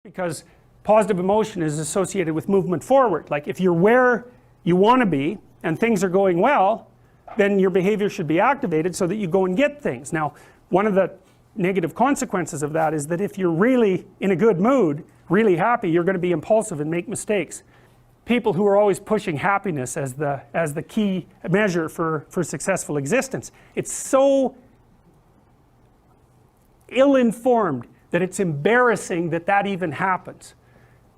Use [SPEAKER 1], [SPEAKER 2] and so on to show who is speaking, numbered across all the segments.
[SPEAKER 1] Because positive emotion is associated with movement forward. Like if you're where you want to be and things are going well, then your behavior should be activated so that you go and get things. Now, one of the negative consequences of that is that if you're really in a good mood, really happy, you're going to be impulsive and make mistakes. People who are always pushing happiness as the key measure for successful existence, it's so ill-informed that it's embarrassing that that even happens.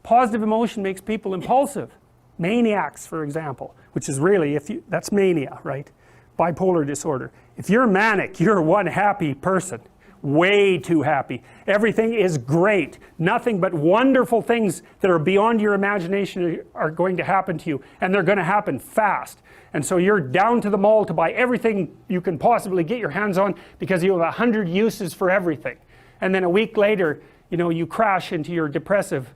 [SPEAKER 1] Positive emotion makes people impulsive. Maniacs, for example, which is really, that's mania, right? Bipolar disorder. If you're manic, you're one happy person. Way too happy. Everything is great. Nothing but wonderful things that are beyond your imagination are going to happen to you, and they're going to happen fast. And so you're down to the mall to buy everything you can possibly get your hands on because you have 100 uses for everything. And then a week later, you know, you crash into your depressive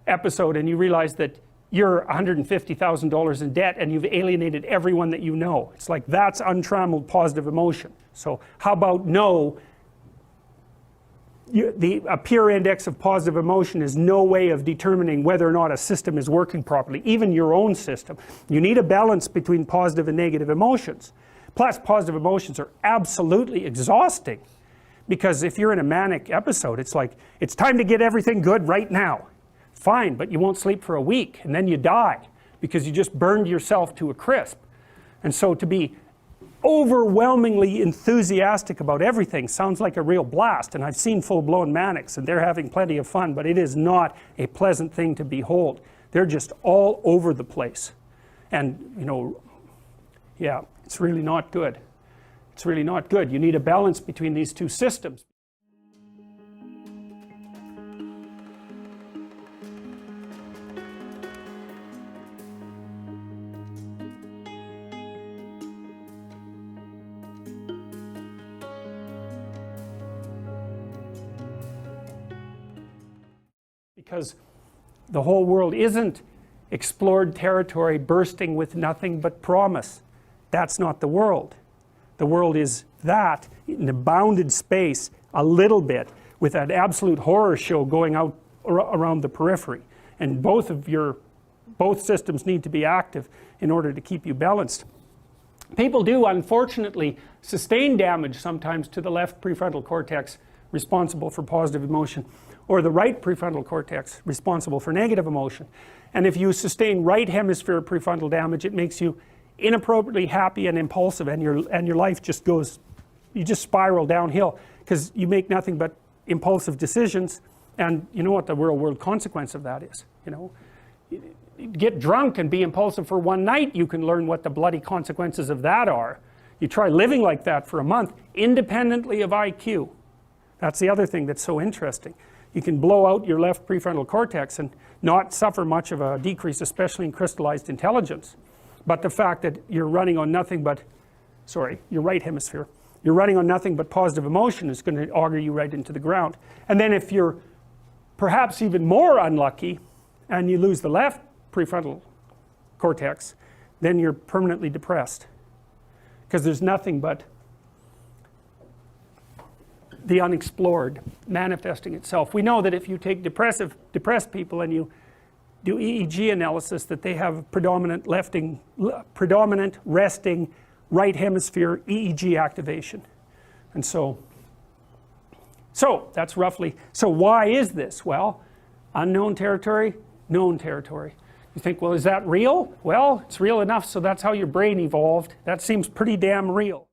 [SPEAKER 1] episode and you realize that you're $150,000 in debt and you've alienated everyone that you know. It's like that's untrammeled positive emotion. So how about no? A peer index of positive emotion is no way of determining whether or not a system is working properly, even your own system. You need a balance between positive and negative emotions. Plus, positive emotions are absolutely exhausting, because if you're in a manic episode, it's like, it's time to get everything good right now. Fine, but you won't sleep for a week, and then you die, because you just burned yourself to a crisp. And so to be overwhelmingly enthusiastic about everything sounds like a real blast, and I've seen full-blown manics and they're having plenty of fun, but it is not a pleasant thing to behold. They're just all over the place, and you know, yeah, it's really not good. It's really not good. You need a balance between these two systems. Because the whole world isn't explored territory bursting with nothing but promise. That's not the world. The world is that in a bounded space a little bit with an absolute horror show going out around the periphery. And both systems need to be active in order to keep you balanced. People do, unfortunately, sustain damage sometimes to the left prefrontal cortex responsible for positive emotion, or the right prefrontal cortex responsible for negative emotion. And if you sustain right hemisphere prefrontal damage, it makes you inappropriately happy and impulsive, and your life just goes, you just spiral downhill because you make nothing but impulsive decisions. And you know what the real world consequence of that is, you know? Get drunk and be impulsive for one night, you can learn what the bloody consequences of that are. You try living like that for a month, independently of IQ. That's the other thing that's so interesting. You can blow out your left prefrontal cortex and not suffer much of a decrease, especially in crystallized intelligence. But the fact that you're running on nothing but, your right hemisphere, you're running on nothing but positive emotion is going to auger you right into the ground. And then if you're perhaps even more unlucky and you lose the left prefrontal cortex, then you're permanently depressed, because there's nothing but the unexplored manifesting itself. We know that if you take depressed people and you do EEG analysis, that they have predominant resting right hemisphere EEG activation. And so that's roughly, so why is this? Well, unknown territory, known territory. You think, well, is that real? Well, it's real enough, so that's how your brain evolved. That seems pretty damn real.